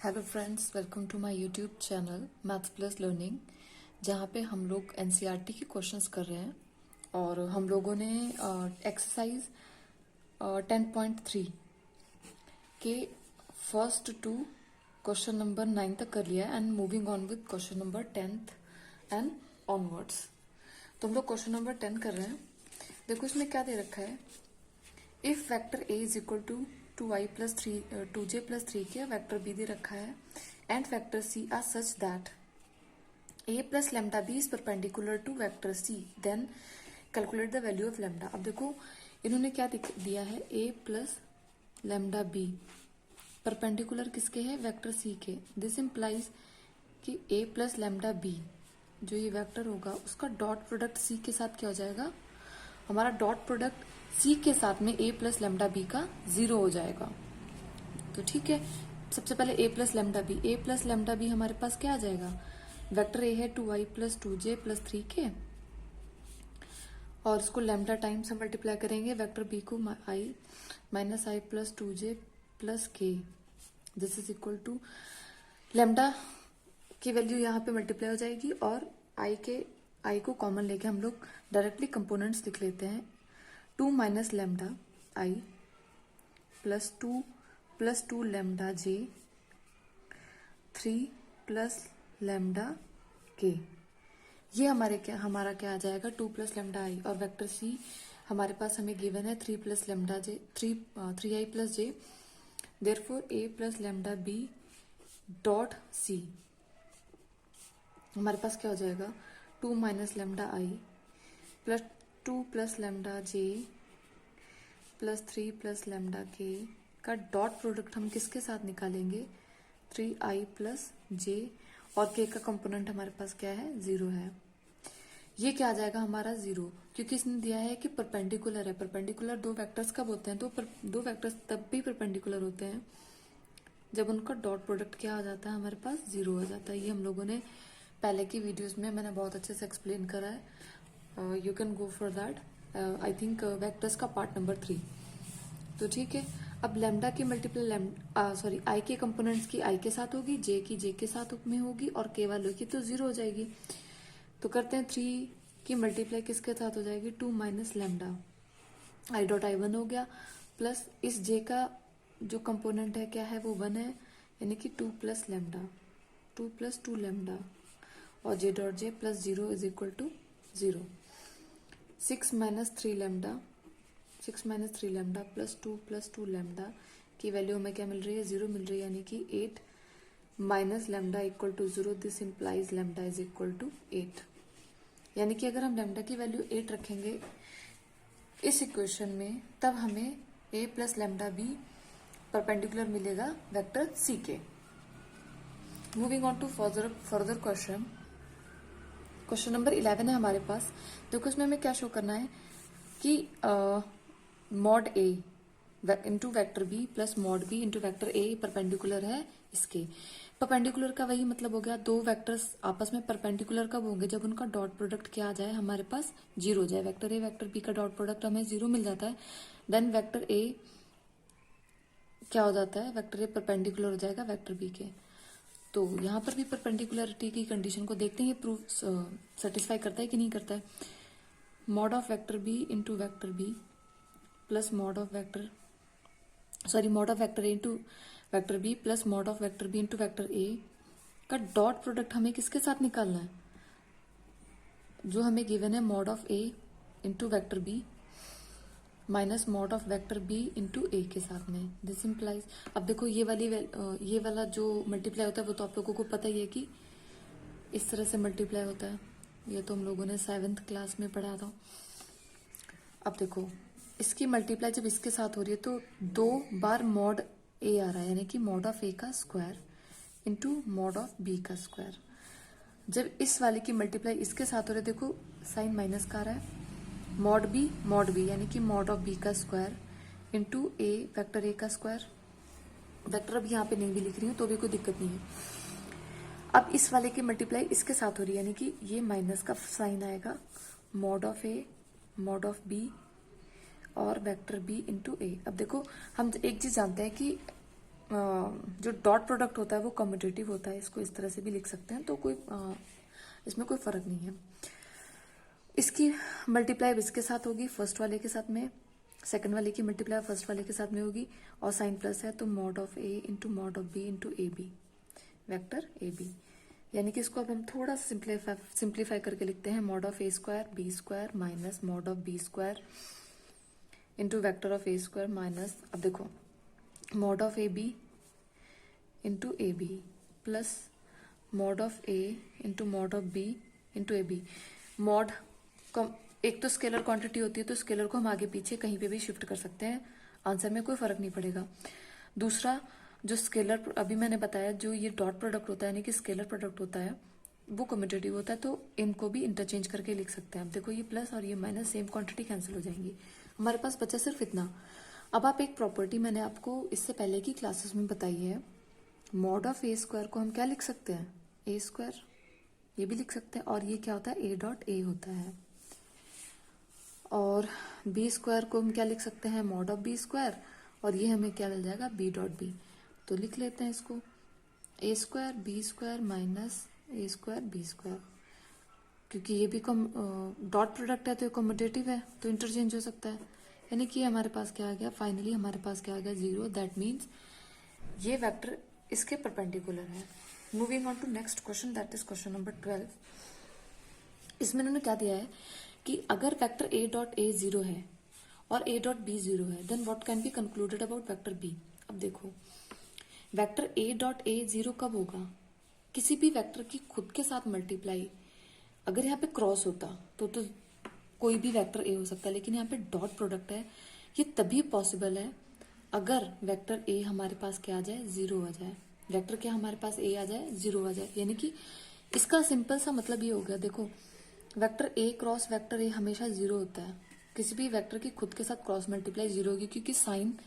Hello friends, welcome to my YouTube channel maths plus learning, जहाँ पे हम लोग एनसीईआरटी के क्वेश्चंस कर रहे हैं। और हम लोगों ने एक्सरसाइज 10.3 के फर्स्ट टू क्वेश्चन नंबर 9 तक कर लिया है and moving on with question number 10 and onwards. तो हम लोग क्वेश्चन नंबर 10 कर रहे हैं। देखो इसमें क्या दे रखा है। If vector A is equal to 2i plus 2j plus 3k vector B दे रखा है and vector C are such that a plus lambda B is perpendicular to vector C, then calculate the value of lambda. अब देखो इन्होंने क्या दिया है, a plus lambda B perpendicular किसके है, वेक्टर सी के। दिस इम्प्लाइज कि a प्लस लेमडा बी जो ये वेक्टर होगा उसका डॉट प्रोडक्ट सी के साथ क्या हो जाएगा, हमारा डॉट प्रोडक्ट सी के साथ में a प्लस लेमडा बी का 0 हो जाएगा। तो ठीक है, सबसे पहले a प्लस लेमडा बी हमारे पास क्या आ जाएगा, वेक्टर a है 2i plus 2j plus 3k और इसको लेमडा टाइम से मल्टीप्लाई करेंगे, वेक्टर b को i minus I plus 2j plus k। This is equal to lambda की वैल्यू यहाँ पे मल्टीप्लाई हो जाएगी और i को कॉमन लेके हम लोग डायरेक्टली कंपोनेंट्स लिख लेते हैं। 2 minus lambda i plus two lambda j 3 plus lambda के। ये हमारा क्या आ जाएगा, 2 प्लस लेमडा आई और वेक्टर सी हमारे पास हमें गिवन है 3 plus lambda j 3 i plus j. Therefore A plus lambda B dot C हमारे पास क्या हो जाएगा, 2 minus lambda i plus 2 plus lambda j plus 3 plus lambda k का डॉट प्रोडक्ट हम किसके साथ निकालेंगे, 3i प्लस जे और के का कंपोनेंट हमारे पास क्या है, 0 है। ये क्या आ जाएगा हमारा 0, क्योंकि इसने दिया है कि परपेंडिकुलर है। परपेंडिकुलर दो वेक्टर्स कब होते हैं, तो दो वेक्टर्स तब भी परपेंडिकुलर होते हैं जब उनका डॉट प्रोडक्ट क्या हो जाता है, हमारे पास 0 हो जाता है। ये हम लोगों ने पहले की वीडियोस में मैंने बहुत अच्छे से एक्सप्लेन करा है, you can go for that, I think vectors का पार्ट नंबर 3। तो ठीक है, अब लेमडा की मल्टीप्लाई आई के कंपोनेंट्स की आई के साथ होगी, जे की जे के साथ में होगी और के वालों की तो 0 हो जाएगी। तो करते हैं 3 की मल्टीप्लाई किसके साथ हो जाएगी, 2 minus lambda I dot I 1 हो गया, प्लस इस जे का जो कंपोनेंट है क्या है, वो 1 है, यानी कि 2 प्लस टू लेमडा और J dot J plus 0 is equal to 0। 6 minus 3 lambda plus two lambda की वैल्यू हमें क्या मिल रही है, 0 मिल रही है, यानी कि 8 minus lambda equal to 0। This implies lambda is equal to 8। यानी कि अगर हम लेमडा की वैल्यू 8 रखेंगे इस इक्वेशन में, तब हमें a plus lambda B perpendicular मिलेगा वेक्टर सी के। Moving on to further question number 11 है हमारे पास। देखो इसमें हमें क्या शो करना है कि mod A into vector B plus mod B into vector A perpendicular है इसके। परपेंडिकुलर का वही मतलब हो गया, दो वेक्टर्स आपस में परपेंडिकुलर कब होंगे, जब उनका डॉट प्रोडक्ट क्या आ जाए, हमारे पास 0 हो जाए। वेक्टर ए वेक्टर बी का डॉट प्रोडक्ट हमें 0 मिल जाता है, देन वेक्टर ए क्या हो जाता है, वेक्टर ए परपेंडिकुलर हो जाएगा वेक्टर बी के। तो यहाँ पर भी परपेंडिकुलरिटी की कंडीशन को देखते हैं, ये प्रूफ सेटिस्फाई करता है कि नहीं करता है। Mod of vector B into vector B plus mod of vector A into vector B plus mod of vector B into vector A का डॉट प्रोडक्ट हमें किसके साथ निकालना है, जो हमें गिवन है mod of A into vector B minus mod of vector B into A के साथ में। दिस इम्प्लाइज, अब देखो ये वाला जो मल्टीप्लाई होता है वो तो आप लोगों को पता ही है कि इस तरह से मल्टीप्लाई होता है, ये तो हम लोगों ने 7th क्लास में पढ़ा था। अब देखो इसकी मल्टीप्लाई जब इसके साथ हो रही है तो 2 बार मॉड ए आ रहा है, यानी कि मॉड ऑफ ए का square into mod of B का स्क्वायर। जब इस वाले की मल्टीप्लाई इसके साथ हो रही है, देखो साइन माइनस का आ रहा है, मॉड बी यानी कि मॉड ऑफ बी का square into A vector A का स्क्वायर। वेक्टर अब यहाँ पे नहीं भी लिख रही हूँ तो भी कोई दिक्कत नहीं है। अब इस वाले की मल्टीप्लाई इसके साथ हो रही है, यानी कि ये माइनस का साइन आएगा, mod of A mod of B और वेक्टर बी इंटू ए। अब देखो हम एक चीज जानते हैं कि जो डॉट प्रोडक्ट होता है वो कम्यूटेटिव होता है, इसको इस तरह से भी लिख सकते हैं, तो कोई इसमें कोई फर्क नहीं है। इसकी मल्टीप्लाई इसके साथ होगी, फर्स्ट वाले के साथ में, सेकंड वाले की मल्टीप्लाई फर्स्ट वाले के साथ में होगी, और साइन प्लस है तो mod of A into mod of B into A B, vector A B. यानी कि इसको अब हम थोड़ा सा सिंप्लीफाई करके लिखते हैं, mod of A square B square minus mod of B square into vector of A square minus, अब देखो mod of A B into A B plus mod of A into mod of B into A B. Mod एक तो scalar quantity होती है, तो scalar को हम आगे पीछे कहीं पे भी शिफ्ट कर सकते हैं, आंसर में कोई फर्क नहीं पड़ेगा। दूसरा, जो स्केलर अभी मैंने बताया, जो ये डॉट प्रोडक्ट होता है यानी कि स्केलर प्रोडक्ट होता है वो कम्यूटेटिव होता है, तो इनको भी इंटरचेंज करके लिख सकते हैं। अब देखो ये प्लस और ये माइनस सेम क्वांटिटी कैंसिल हो जाएंगी, हमारे पास बचा सिर्फ इतना। अब आप एक प्रॉपर्टी मैंने आपको इससे पहले की क्लासेस में बताई है, मॉड ऑफ ए स्क्वायर को हम क्या लिख सकते हैं, ए स्क्वायर, ये भी लिख सकते हैं, और ये क्या होता है, ए डॉट ए होता है। और बी स्क्वायर को हम क्या लिख सकते हैं, मॉड ऑफ बी स्क्वायर, और ये हमें क्या मिल जाएगा, बी डॉट बी। तो लिख लेते हैं इसको, ए स्क्वायर बी स्क्वायर माइनस ए स्क्वायर बी स्क्वायर, क्योंकि ये भी डॉट प्रोडक्ट है तो ये कम्यूटेटिव है, तो इंटरचेंज हो सकता है। यानी कि हमारे पास क्या आ गया, फाइनली हमारे पास क्या आ गया, 0। दैट मीन्स ये वेक्टर इसके परपेंडिकुलर है। Moving on to next question, that is question number 12। इसमें उन्होंने क्या दिया है कि अगर वेक्टर ए डॉट ए 0 है और ए डॉट बी 0 है, then what can be concluded about vector B. अब देखो वेक्टर ए डॉट ए 0 कब होगा, किसी भी वेक्टर की खुद के साथ मल्टीप्लाई, अगर यहाँ पे क्रॉस होता तो कोई भी वेक्टर ए हो सकता है, लेकिन यहाँ पे डॉट प्रोडक्ट है, ये तभी पॉसिबल है अगर वेक्टर ए हमारे पास क्या आ जाए, 0 आ जाए। वेक्टर क्या हमारे पास ए आ जाए, 0 आ जाए, यानी कि इसका सिंपल सा मतलब ये हो गया, देखो vector A cross vector A हमेशा 0 होता है, किसी भी वेक्टर की खुद के साथ क्रॉस मल्टीप्लाई 0 होगी, क्योंकि साइन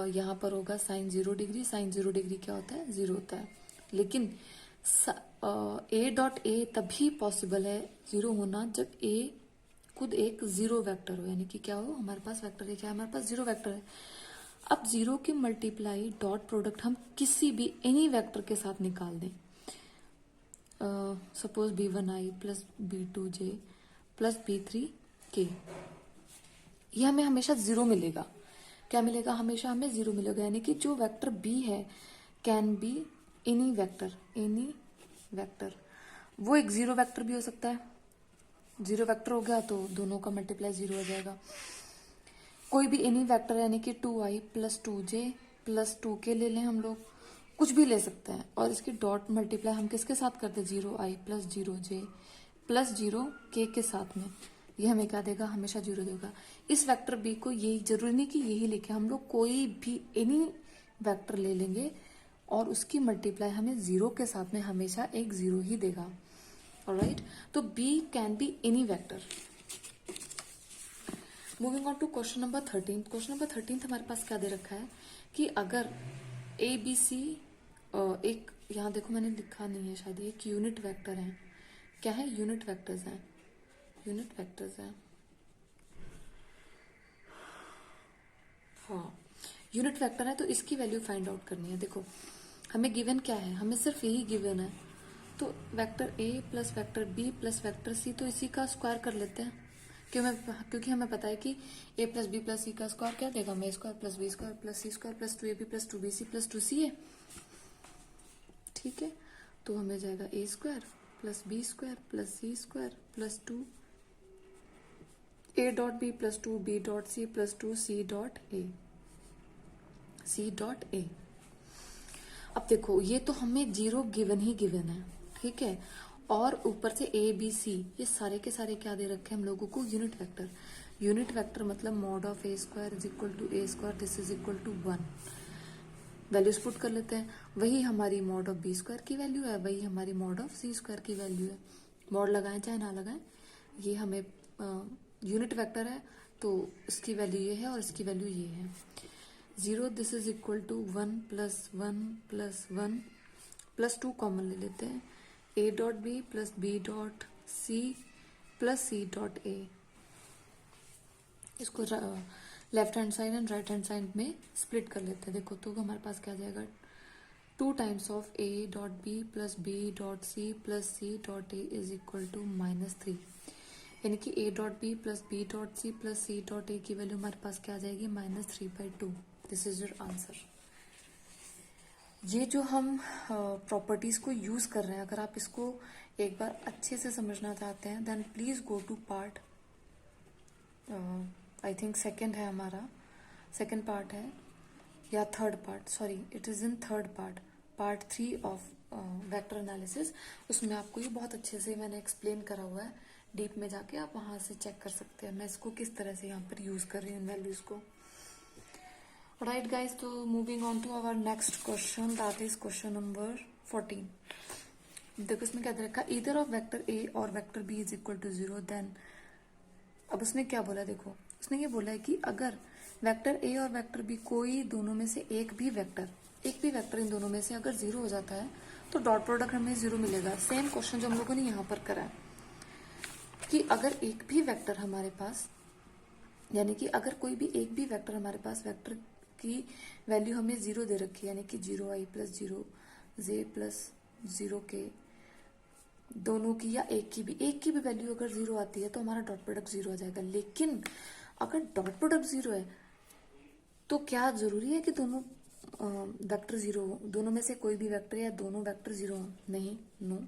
यहाँ पर होगा साइन 0 डिग्री, साइन 0 डिग्री क्या होता है, 0 होता है। लेकिन ए डॉट ए तभी पॉसिबल है 0 होना जब ए खुद एक 0 वेक्टर हो, यानी कि क्या हो, हमारे पास वेक्टर है, क्या है, हमारे पास 0 वेक्टर है। अब 0 की मल्टीप्लाई डॉट प्रोडक्ट हम किसी भी एनी वेक्टर के साथ निकाल दें, suppose b1i plus b2j plus b3k, ये हमें हमेशा 0 मिलेगा। क्या मिलेगा, हमेशा हमें 0 मिलेगा, यानी कि जो वेक्टर b है कैन बी एनी वेक्टर, वो एक 0 वेक्टर भी हो सकता है। 0 वेक्टर हो गया तो दोनों का मल्टीप्लाई 0 हो जाएगा। कोई भी एनी वेक्टर यानी कि 2i plus 2j plus 2k ले लें, हम लोग कुछ भी ले सकते हैं, और इसकी डॉट मल्टीप्लाई हम किसके साथ करते हैं, 0i plus 0j plus 0k के साथ में, ये हमें क्या देगा, हमेशा 0 देगा। इस वेक्टर बी को यही जरूरी नहीं कि यही लिखे, हम लोग कोई भी एनी वेक्टर ले लेंगे और उसकी मल्टीप्लाई हमें 0 के साथ में हमेशा एक 0 ही देगा। ऑलराइट, तो B can be any vector. Moving on to question number 13। Question number 13 हमारे पास क्या दे रखा है कि अगर ए बी सी, एक यहाँ देखो मैंने लिखा नहीं है शायद, एक यूनिट वेक्टर है, क्या है, यूनिट वेक्टर्स हैं, यूनिट वेक्टर्स हैं, हाँ यूनिट वेक्टर है, तो इसकी वैल्यू फाइंड आउट करनी है। देखो हमें गिवन क्या है, हमें सिर्फ यही गिवन है, तो vector A plus vector B plus vector C, तो इसी का स्क्वायर कर लेते हैं, क्योंकि हमें पता है कि A plus B plus C का स्क्वायर क्या देगा, हमें square plus B square plus C square plus 2ab plus 2bc plus 2ca है, ठीक है। तो हमें जाएगा A square plus B square plus C square plus 2 A dot B plus 2 B dot C plus 2 C dot A. अब देखो ये तो हमें 0 गिवन ही गिवन है, ठीक है, और ऊपर से ए बी सी ये सारे के सारे क्या दे रखे हैं हम लोगों को, यूनिट वेक्टर। यूनिट वेक्टर मतलब mod of A square is equal to A square, this is equal to 1। Values put कर लेते हैं, वही हमारी मॉड ऑफ बी स्क्वायर की वैल्यू है, वही हमारी मॉड ऑफ सी स्क्वायर की वैल्यू है। मॉड लगाएं चाहे ना लगाएं, ये हमें यूनिट वेक्टर है तो इसकी वैल्यू ये है और इसकी वैल्यू ये है। 0 this is equal to 1 plus 1 plus 1 plus 2 common ले लेते हैं, A dot B plus B dot C plus C dot A, इसको left hand side and right hand side में स्प्लिट कर लेते हैं। देखो तो हमारे पास क्या आ जाएगा, 2 times of a dot B plus b dot C plus c dot a is equal to -3। यानी कि a dot B plus b dot C plus c dot a की वैल्यू हमारे पास क्या आ जाएगी, -3/2। This is your answer. ये जो हम प्रॉपर्टीज को यूज कर रहे हैं, अगर आप इसको एक बार अच्छे से समझना चाहते हैं then please go to part, I think second है हमारा, सेकेंड पार्ट है या third part, sorry it is in third part, part 3 of vector analysis. उसमें आपको ये बहुत अच्छे से मैंने एक्सप्लेन करा हुआ है, डीप में जाके आप वहां से चेक कर सकते हैं मैं इसको किस तरह से यहाँ पर यूज कर रही हूँ वैल्यूज को। राइट गाइज, तो moving on to our next question, that is question number 14। देखो इसमें क्या दे रखा, ईदर ऑफ वेक्टर ए और vector B is equal to 0 then. अब उसने क्या बोला, देखो उसने ये बोला है कि अगर वेक्टर ए और वेक्टर बी कोई दोनों में से एक भी वेक्टर इन दोनों में से अगर 0 हो जाता है तो डॉट प्रोडक्ट हमें 0 मिलेगा। सेम क्वेश्चन जो हम लोगों ने यहाँ पर करा है कि अगर एक भी वेक्टर हमारे पास, यानी कि अगर कोई भी एक भी वेक्टर हमारे पास, वेक्टर की वैल्यू हमें 0 दे रखी है, यानी कि 0i plus 0j plus 0k, दोनों की या एक की भी वैल्यू अगर 0 आती है तो हमारा डॉट प्रोडक्ट 0 आ जाएगा। लेकिन अगर डॉट प्रोडक्ट 0 है तो क्या जरूरी है कि दोनों वेक्टर 0 हो, दोनों में से कोई भी वेक्टर या दोनों वेक्टर 0 हो? नहीं, नो,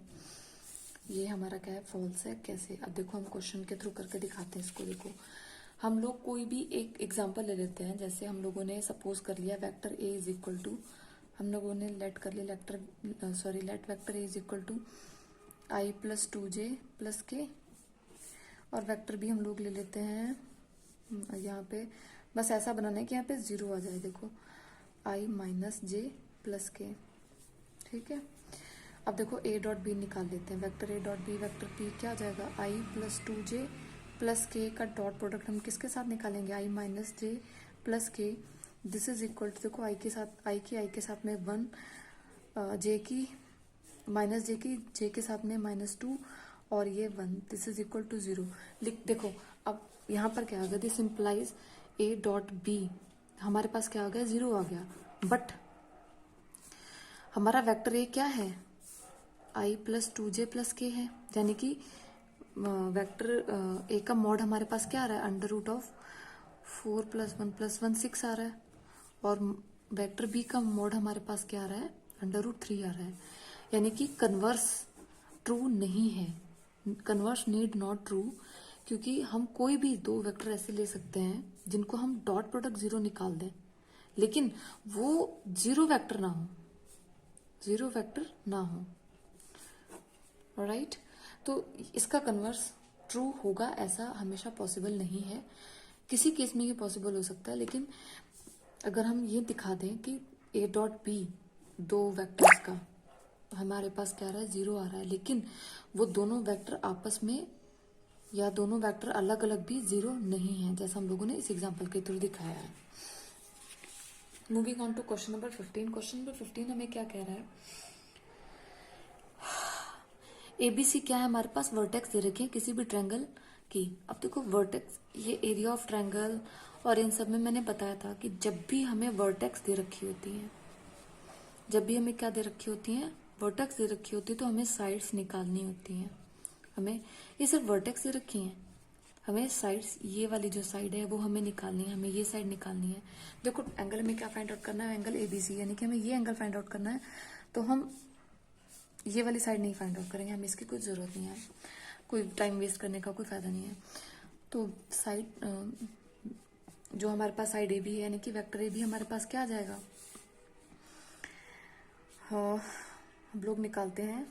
ये हमारा क्या है, फॉल्स है। कैसे, अब देखो हम क्वेश्चन के थ्रू करके दिखाते हैं इसको। देखो हम लोग कोई भी एक एग्जांपल ले लेते हैं, जैसे हम लोगों ने सपोज कर लिया vector A is equal to, हम लोगों ने let vector A is equal to i plus 2j plus K, और वेक्टर भी हम लोग ले लेते हैं यहाँ पे, बस ऐसा बनाना है कि यहाँ पे 0 आ जाए। देखो i माइनस जे प्लस के, ठीक है। अब देखो a डॉट बी निकाल लेते हैं, vector a dot B vector p क्या आ जाएगा, i प्लस 2j प्लस के का डॉट प्रोडक्ट हम किसके साथ निकालेंगे, i माइनस जे प्लस के। दिस इज इक्वल टू, देखो i के साथ में 1, j की माइनस जे के साथ में -2 और ये 1, दिस इज इक्वल टू 0। देखो अब यहाँ पर क्या आ गया, this implies a dot B, हमारे पास क्या आ गया, 0 आ गया। बट हमारा वेक्टर a क्या है, i प्लस 2j प्लस के है, यानी कि वेक्टर a का मॉड हमारे पास क्या आ रहा है, √4 + 1 + 1 6 आ रहा है, और वेक्टर b का मॉड हमारे पास क्या आ रहा है, √3 आ रहा है। यानी कि कन्वर्स ट्रू नहीं है, कन्वर्स नीड नॉट ट्रू, क्योंकि हम कोई भी दो वेक्टर ऐसे ले सकते हैं जिनको हम डॉट प्रोडक्ट 0 निकाल दें, लेकिन वो 0 वेक्टर ना हो, राइट। तो इसका कन्वर्स ट्रू होगा ऐसा हमेशा पॉसिबल नहीं है, किसी केस में ये पॉसिबल हो सकता है। लेकिन अगर हम ये दिखा दें कि a डॉट बी, दो वेक्टर्स का हमारे पास क्या आ रहा है, 0 आ रहा है, लेकिन वो दोनों वेक्टर आपस में या दोनों वेक्टर अलग अलग भी 0 नहीं है, जैसा हम लोगों ने इस एग्जांपल के थ्रू दिखाया है। Moving on to question number 15। Question number 15 हमें क्या कह रहा है, एबीसी क्या है, हमारे पास वर्टेक्स दे रखे हैं किसी भी ट्रायंगल की। अब देखो वर्टेक्स, ये एरिया ऑफ ट्रायंगल और इन सब में मैंने बताया था कि जब भी हमें वर्टेक्स दे रखी होती है, जब भी हमें क्या दे रखी होती है, वर्टेक्स दे रखी होती है, तो हमें साइड्स निकालनी होती हैं। हमें ये सिर्फ वर्टेक्स दे रखी हैं, हमें साइड्स, ये वाली जो साइड है वो हमें निकालनी है, हमें ये साइड निकालनी है। देखो एंगल में क्या फाइंड आउट करना है, एंगल एबीसी, यानी कि हमें ये एंगल फाइंड आउट करना है, तो हम ये वाली साइड नहीं फाइंड आउट करेंगे, हमें इसकी कोई जरूरत नहीं है, कोई टाइम वेस्ट करने का कोई फायदा नहीं है। तो साइड जो हमारे पास साइड ए बी है, यानी कि वेक्टर ए बी हमारे पास क्या आ जाएगा, हम लोग निकालते हैं,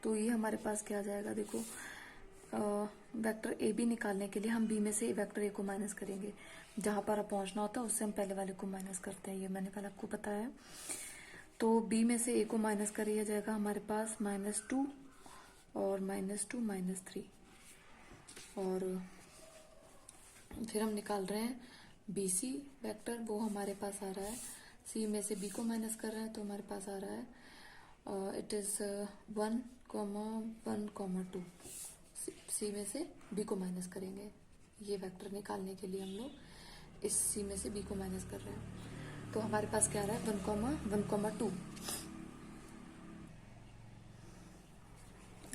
तो ये हमारे पास क्या आ जाएगा, देखो वेक्टर ए बी निकालने के लिए हम बी में से वेक्टर ए को माइनस करेंगे, जहां पर अब पहुंचना होता है उससे हम पहले वाले को माइनस करते हैं, ये मैंने पहले आपको बताया। तो बी में से ए को माइनस कर दिया जाएगा हमारे पास -2 और -2 -3, और फिर हम निकाल रहे हैं बी सी वेक्टर, वो हमारे पास आ रहा है, सी में से बी को माइनस कर रहे हैं तो हमारे पास आ रहा है इट इज 1, 1, 2, सी में से बी को माइनस करेंगे, ये वेक्टर निकालने के लिए हम लोग इस सी में से बी को माइनस कर रहे हैं। तो हमारे पास क्या आ रहा है 1,1,2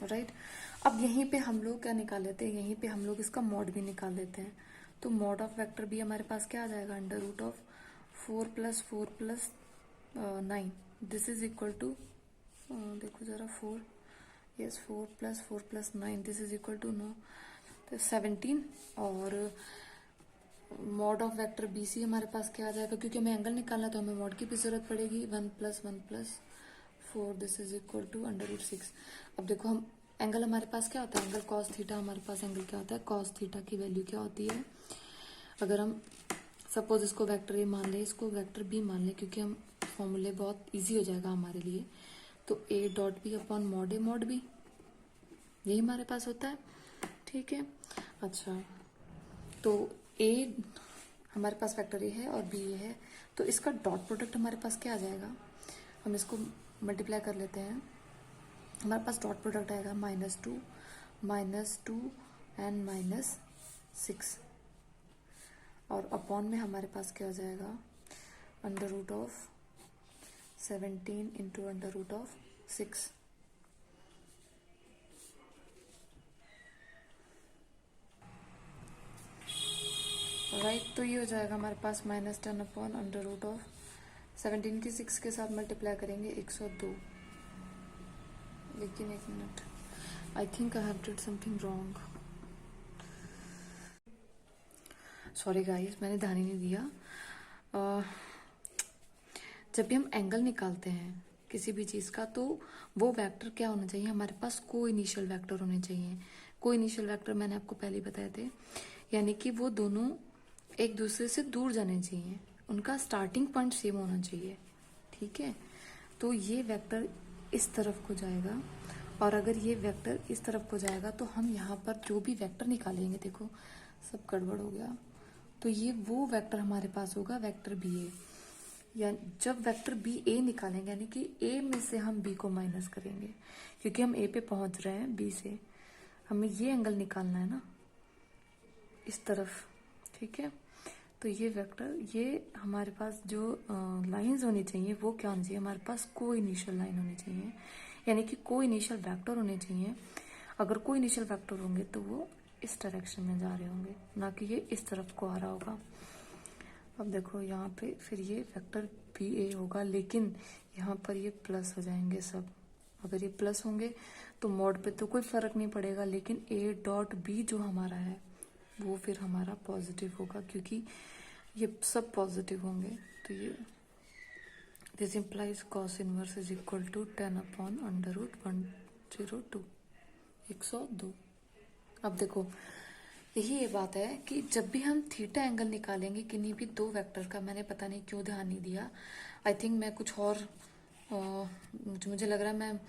राइट। अब यहीं पे हम लोग क्या निकाल लेते हैं, यहीं पे हम लोग इसका मॉड भी निकाल लेते हैं। तो मॉड ऑफ वेक्टर बी हमारे पास क्या आ जाएगा, under root of 4 + 4 + 9 this is equal to, देखो जरा 4 + 4 + 9 दिस इज इक्वल टू 9 तो 17। और mod of vector B C हमारे पास क्या आ जाएगा, क्योंकि हमें एंगल निकालना है तो हमें मॉड की भी जरूरत पड़ेगी। 1 + 1 + 4 दिस इज इक्वल टू √6। अब देखो हम एंगल हमारे पास क्या होता है, एंगल कॉस थीटा, हमारे पास एंगल क्या होता है कॉस थीटा की वैल्यू क्या होती है। अगर हम सपोज इसको वेक्टर ए मान ले, इसको वेक्टर बी मान ले, क्योंकि हम फॉर्मूले बहुत इजी हो जाएगा हमारे लिए। तो A dot B upon mod A mod B, यही हमारे पास होता है। ठीक है, अच्छा तो ए हमारे पास वेक्टर ए है और बी ए है, तो इसका डॉट प्रोडक्ट हमारे पास क्या आ जाएगा, हम इसको मल्टीप्लाई कर लेते हैं। हमारे पास डॉट प्रोडक्ट आएगा -2 एंड -6 और अपॉन में हमारे पास क्या हो जाएगा under root of 17 into under root of 6। Right, तो ये हो जाएगा हमारे पास -10 अपॉन अंडर रूट ऑफ 17 की 6 के साथ मल्टीप्लाई करेंगे 102। लेकिन एक minute, I think I have did something wrong, sorry guys, मैंने ध्यान ही नहीं दिया। जब भी हम एंगल निकालते हैं किसी भी चीज का, तो वो वेक्टर क्या होना चाहिए, हमारे पास को इनिशियल वेक्टर होने चाहिए। को इनिशियल वेक्टर मैंने आपको पहले ही बताए थे, यानी कि वो दोनों एक दूसरे से दूर जाने चाहिए, उनका स्टार्टिंग पॉइंट सेम होना चाहिए। ठीक है, तो ये वेक्टर इस तरफ को जाएगा और अगर ये वेक्टर इस तरफ को जाएगा तो हम यहाँ पर जो भी वेक्टर निकालेंगे, देखो सब गड़बड़ हो गया, तो ये वो वेक्टर हमारे पास होगा वेक्टर बी ए। या जब वेक्टर बी ए निकालेंगे, यानी कि ए में से हम बी को माइनस करेंगे, क्योंकि हम ए पे पहुंच रहे हैं बी से, हमें ये एंगल निकालना है ना इस तरफ। ठीक है, तो ये वेक्टर, ये हमारे पास जो लाइंस होनी चाहिए वो क्या होनी चाहिए, हमारे पास को इनिशियल लाइन होनी चाहिए, यानी कि को इनिशियल वेक्टर होने चाहिए। अगर को इनिशियल वेक्टर होंगे तो वो इस डायरेक्शन में जा रहे होंगे, ना कि ये इस तरफ को आ रहा होगा। अब देखो यहाँ पे फिर ये वेक्टर बी ए होगा, लेकिन यहाँ पर ये प्लस हो जाएंगे सब। अगर ये प्लस होंगे तो मॉड पे तो कोई फर्क नहीं पड़ेगा, लेकिन ए डॉट बी जो हमारा है वो फिर हमारा पॉजिटिव होगा, क्योंकि ये सब पॉजिटिव होंगे। तो ये this implies cos inverse is equal to 10 upon under root 102, 102। अब देखो यही ये बात है कि जब भी हम थीटा एंगल निकालेंगे किन्हीं भी दो वेक्टर का, मैंने पता नहीं क्यों ध्यान नहीं दिया, आई थिंक मैं कुछ और मुझे लग रहा है मैं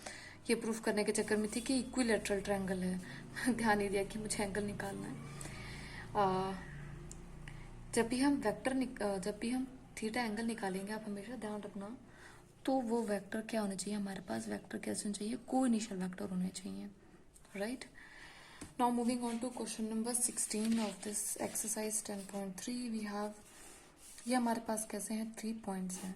ये प्रूफ करने के चक्कर में थी कि इक्विलेटरल ट्रायंगल है ध्यान नहीं दिया कि मुझे एंगल निकालना है। जब भी हम थीटा एंगल निकालेंगे, आप हमेशा ध्यान रखना, तो वो वेक्टर क्या होने चाहिए, हमारे पास वेक्टर कैसे होने चाहिए, को इनिशियल वेक्टर होने चाहिए। Right, now moving on to question number 16 of this exercise 10.3 we have, ये हमारे पास कैसे हैं 3 पॉइंट्स हैं।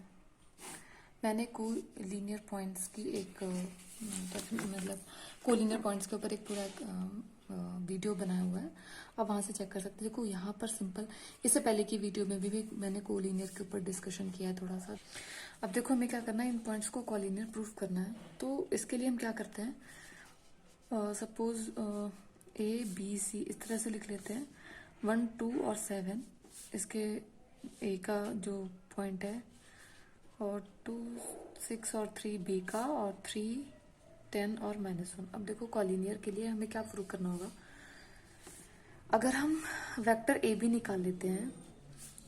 मैंने को लीनियर पॉइंट्स की एक मतलब को लीनियर पॉइंट्स के ऊपर एक पूरा वीडियो बनाया हुआ है, आप वहां से चेक कर सकते हैं। देखो यहाँ पर सिंपल, इससे पहले की वीडियो में भी मैंने कोलिनियर के ऊपर डिस्कशन किया है थोड़ा सा। अब देखो हमें क्या करना है, इन पॉइंट्स को कोलिनियर प्रूफ करना है। तो इसके लिए हम क्या करते हैं, सपोज ए बी सी इस तरह से लिख लेते हैं, 1 2 और 7 इसके ए का जो पॉइंट है, और 2 6 और 3 बी का, और 3 10 और -1। अब देखो कॉलिनियर के लिए हमें क्या प्रूव करना होगा, अगर हम वेक्टर ए बी निकाल लेते हैं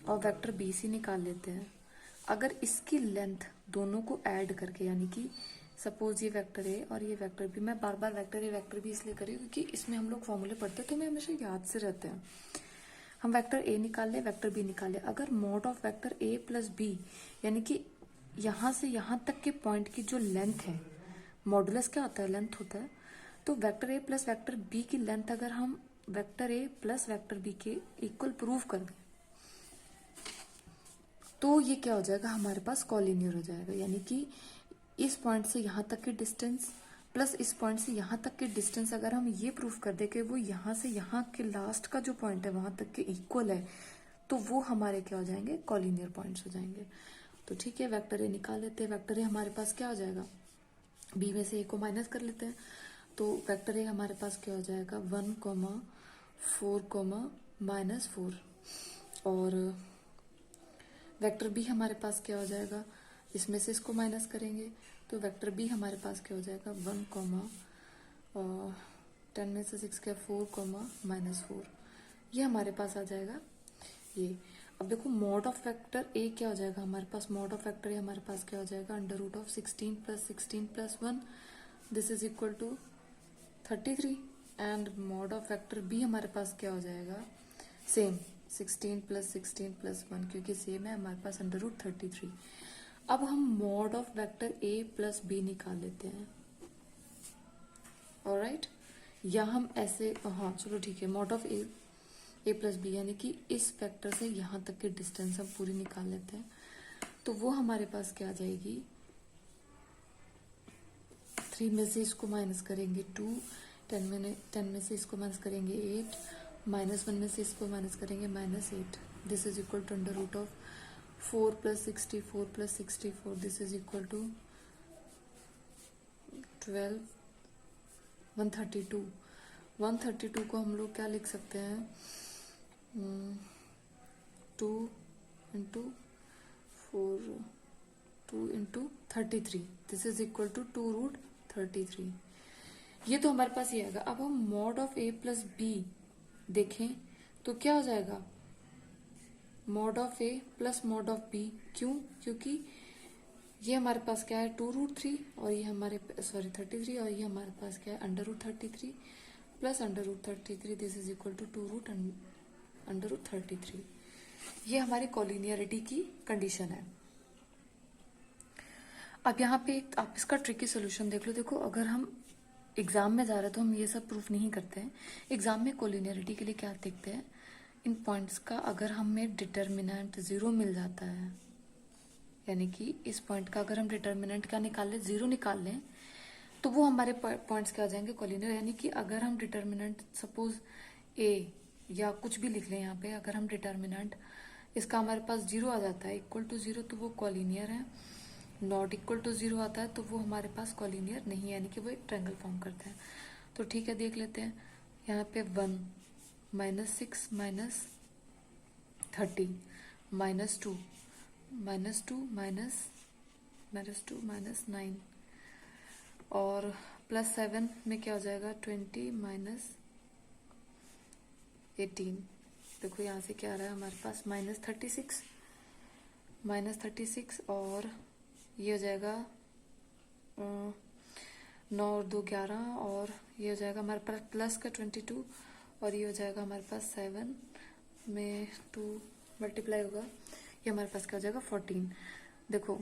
और वेक्टर बी सी निकाल लेते हैं, अगर इसकी लेंथ दोनों को ऐड करके, यानी कि सपोज ये वेक्टर ए और ये वेक्टर बी, मैं बार बार वेक्टर ए वेक्टर बी इसलिए करी क्योंकि इसमें हम लोग फॉर्मूले पढ़ते हैं तो हमें हमेशा याद से रहते हैं। हम वेक्टर ए निकाल ले, वेक्टर बी निकाल ले, अगर mod of vector A plus B, यानी कि यहां से यहां तक के पॉइंट की जो लेंथ है, मॉडुलस क्या होता है, लेंथ होता है, तो vector A plus vector B की लेंथ अगर हम vector A plus vector B के इक्वल प्रूव कर दें, तो ये क्या हो जाएगा, हमारे पास कॉलिनियर हो जाएगा। यानी कि इस पॉइंट से यहाँ तक की डिस्टेंस प्लस इस पॉइंट से यहाँ तक की डिस्टेंस अगर हम ये प्रूफ कर दे कि वो यहाँ से यहाँ के लास्ट का जो पॉइंट है वहां तक के इक्वल है, तो वो हमारे क्या हो जाएंगे, कॉलिनियर पॉइंट्स हो जाएंगे। तो ठीक है, वेक्टर ए निकाल लेते हैं। वेक्टर ए हमारे पास क्या हो जाएगा, बी में से ए को माइनस कर लेते हैं। तो वेक्टर ए हमारे पास क्या हो जाएगा, 1,4,-4। और वेक्टर बी हमारे पास क्या हो जाएगा, इसमें से इसको माइनस करेंगे तो वेक्टर बी हमारे पास क्या हो जाएगा, 10 में से 6 क्या, 4,-4। ये हमारे पास आ जाएगा ये। अब देखो मॉड ऑफ वेक्टर ए क्या हो जाएगा हमारे पास, मॉड ऑफ वेक्टर ए हमारे पास क्या हो जाएगा, √16 + 16 + 1 this is equal to 33। And mod of vector B हमारे पास क्या हो जाएगा, सेम 16 + 16 + 1, क्योंकि सेम है हमारे पास √33। अब हम mod of vector A plus B निकाल लेते हैं। ऑलराइट, या हम ऐसे, हाँ चलो ठीक है, mod of A plus B, यानी कि इस वेक्टर से यहाँ तक की डिस्टेंस हम पूरी निकाल लेते हैं। तो वो हमारे पास क्या आ जाएगी, 3 में से इसको माइनस करेंगे 2, 10 में से इसको माइनस करेंगे 8, -1 में से इसको माइनस करेंगे -8। This is equal to √4 + 64 + 64, this is equal to 12, 132। 132 को हम लोग क्या लिख सकते हैं, 2 × 4, 2 × 33, दिस इज इक्वल टू 2√33। ये तो हमारे पास ये आएगा। अब हम mod of A plus B देखें तो क्या हो जाएगा, mod of A plus mod of B. क्यों, क्योंकि ये हमारे पास क्या है, 2√3 और ये हमारे 33, और ये हमारे पास क्या है, √33 plus √33, this is equal to 2√33। ये हमारी कॉलिनियरिटी की कंडीशन है। अब यहाँ पे आप इसका ट्रिकी सोल्यूशन देख लो। देखो अगर हम एग्जाम में जा रहे हैं तो हम ये सब प्रूफ नहीं करते हैं। एग्जाम में कॉलिनियरिटी के लिए क्या देखते हैं, इन पॉइंट्स का अगर हमें डिटर्मिनेंट 0 मिल जाता है, यानी कि इस पॉइंट का अगर हम डिटर्मिनेंट क्या निकाल लें, 0 निकाल लें, तो वो हमारे पॉइंट्स क्या हो जाएंगे, कॉलिनियर। यानी कि अगर हम डिटर्मिनेंट सपोज ए या कुछ भी लिख लें यहाँ पे, अगर हम डिटर्मिनेंट इसका हमारे पास 0 आ जाता है, =0, तो वो कॉलिनियर है। नॉट इक्वल टू 0 आता है तो वो हमारे पास कॉलिनियर नहीं है, यानी कि वो एक ट्रायंगल फॉर्म करता है। तो ठीक है, देख लेते हैं। यहाँ पे 1 -6 -30 -2 -2 -9 और +7 में क्या हो जाएगा, 20 -18। देखो यहाँ से क्या आ रहा है हमारे पास, -36 और ये हो जाएगा 9 और 2 11, और ये हो जाएगा हमारे पास प्लस का 22, और ये हो जाएगा हमारे पास 7 में 2 मल्टीप्लाई होगा, ये हमारे पास क्या हो जाएगा 14। देखो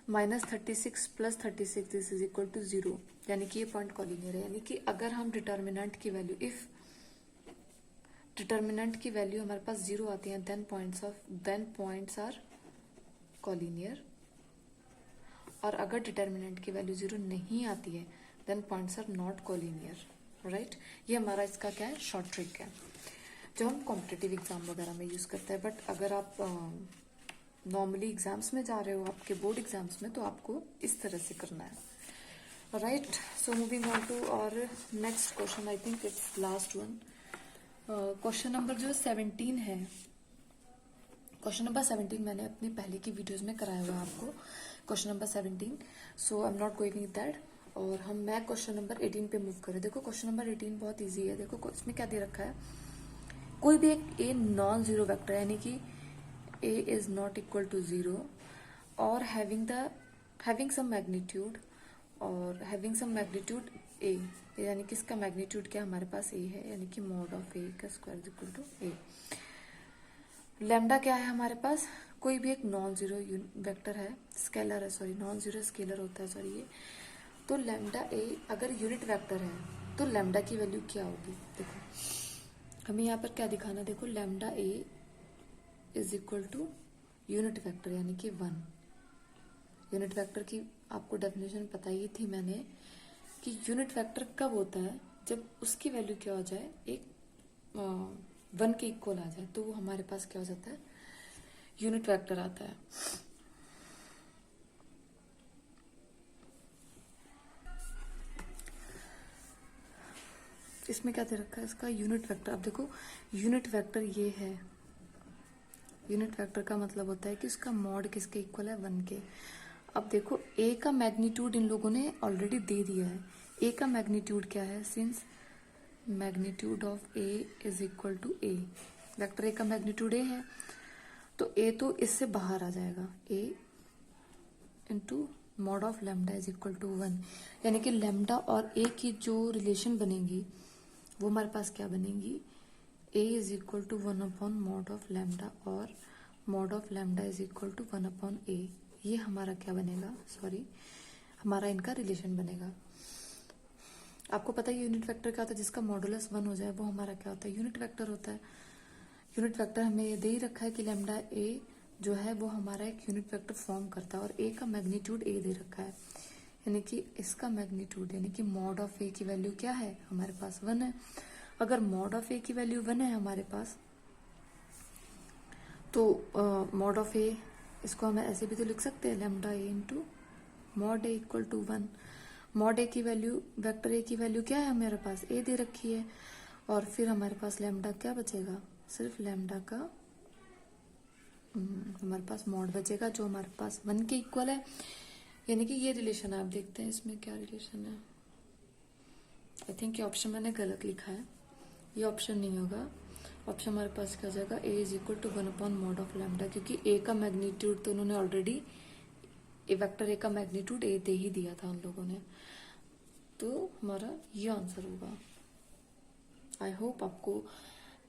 -36 + 36 दिस इज इक्वल टू 0, यानी कि ये पॉइंट कॉलिनियर है। यानी कि अगर हम डिटर्मिनेंट की वैल्यू, इफ डिटर्मिनेंट की वैल्यू हमारे पास 0 आती है, देन पॉइंट्स आर कॉलिनियर। और अगर डिटर्मिनेंट की वैल्यू 0 नहीं आती है, then points are not collinear. Right, ये हमारा इसका क्या है, शॉर्ट ट्रिक है, जो हम कॉम्पिटिटिव एग्जाम वगैरह में यूज करते हैं। बट अगर आप नॉर्मली एग्जाम्स में जा रहे हो, आपके बोर्ड एग्जाम्स में, तो आपको इस तरह से करना है। Right, so moving on to और next question, I think it's last one. Question number जो 17 है, क्वेश्चन नंबर 17 मैंने अपनी पहले की वीडियोस में कराया हुआ है आपको, question number 17। So I am not going with that, और मैं क्वेश्चन नंबर 18 पे मूव करें। देखो क्वेश्चन नंबर 18 बहुत इजी है। देखो इसमें क्या दे रखा है, कोई भी एक ए नॉन जीरो वेक्टर, यानी कि ए इज नॉट इक्वल टू 0 और हैविंग सम मैग्नीट्यूड, और हैविंग सम मैग्नीट्यूड ए, यानी कि इसका मैग्नीट्यूड क्या हमारे पास ए है, यानी कि मॉड ऑफ ए का square is equal to A. Lambda क्या है हमारे पास, कोई भी एक नॉन जीरो वेक्टर है, स्केलर है, सॉरी नॉन जीरो स्केलर होता है, सॉरी ये। तो लैम्डा ए अगर यूनिट वेक्टर है तो लैम्डा की वैल्यू क्या होगी। देखो हमें यहाँ पर क्या दिखाना है, देखो lambda A is equal to unit vector यानी कि 1। यूनिट वेक्टर की आपको डेफिनेशन पता ही थी मैंने कि यूनिट वेक्टर कब होता है, जब उसकी वैल्यू क्या हो जाए, एक 1 के इक्वल आ जाए, तो वो हमारे पास क्या हो जाता है, यूनिट वेक्टर आता है। इसमें क्या दे रखा है, इसका यूनिट वेक्टर। अब देखो यूनिट वेक्टर ये है, यूनिट वेक्टर का मतलब होता है कि उसका मॉड किसके इक्वल है, 1 के। अब देखो ए का मैग्नीट्यूड इन लोगों ने ऑलरेडी दे दिया है। ए का मैग्नीट्यूड क्या है, since magnitude of A is equal to A, vector A का मैग्नीट्यूड ए है, तो ए तो इससे बाहर आ जाएगा, A into mod of lambda is equal to 1, यानी कि लैम्डा और ए की जो रिलेशन बनेगी वो हमारे पास क्या बनेगी, A is equal to 1 upon mod of lambda और mod of lambda is equal to 1 upon A. ये हमारा क्या बनेगा, सॉरी, हमारा इनका रिलेशन बनेगा। आपको पता है यूनिट वेक्टर क्या होता है, जिसका मॉडुलस 1 हो जाए वो हमारा क्या होता है, यूनिट वेक्टर होता है। यूनिट वेक्टर हमें ये दे ही रखा है कि लैम्डा ए जो है वो हमारा एक यूनिट वेक्टर फॉर्म करता है, और ए का मैग्नीट्यूड ए दे रखा है, यानी कि इसका मैग्नीट्यूड यानी कि मॉड ऑफ ए की वैल्यू क्या है, हमारे पास 1 है। अगर मॉड ऑफ ए की वैल्यू 1 है हमारे पास, तो मॉड ऑफ ए, इसको हम ऐसे भी तो लिख सकते हैं, lambda A into mod A equal to 1। Mod A की वैल्यू, वेक्टर ए की वैल्यू क्या है हमारे पास, ए दे रखी है, और फिर हमारे पास लैम्डा क्या बचेगा, सिर्फ लैम्डा का हमारे पास मॉड बचेगा जो हमारे पास 1 के इक्वल है। यानी कि ये रिलेशन है। आप देखते हैं इसमें क्या रिलेशन है। आई थिंक ये ऑप्शन मैंने गलत लिखा है, ये ऑप्शन नहीं होगा। ऑप्शन हमारे पास क्या हो जाएगा, A is equal to 1 upon mod of lambda, क्योंकि ए का मैग्नीट्यूड तो उन्होंने ऑलरेडी, ए वेक्टर ए का मैग्नीट्यूड ए दे ही दिया था उन लोगों ने, तो हमारा ये आंसर होगा। आई होप आपको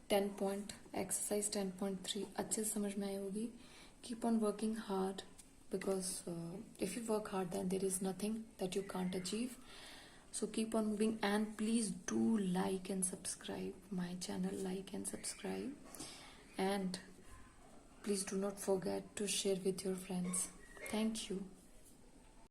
10 पॉइंट एक्सरसाइज 10.3 अच्छे से समझ में आई होगी। Keep on working hard, because if you work hard then there is nothing that you can't achieve. So keep on moving, and please do like and subscribe my channel, like and subscribe, and please do not forget to share with your friends. Thank you.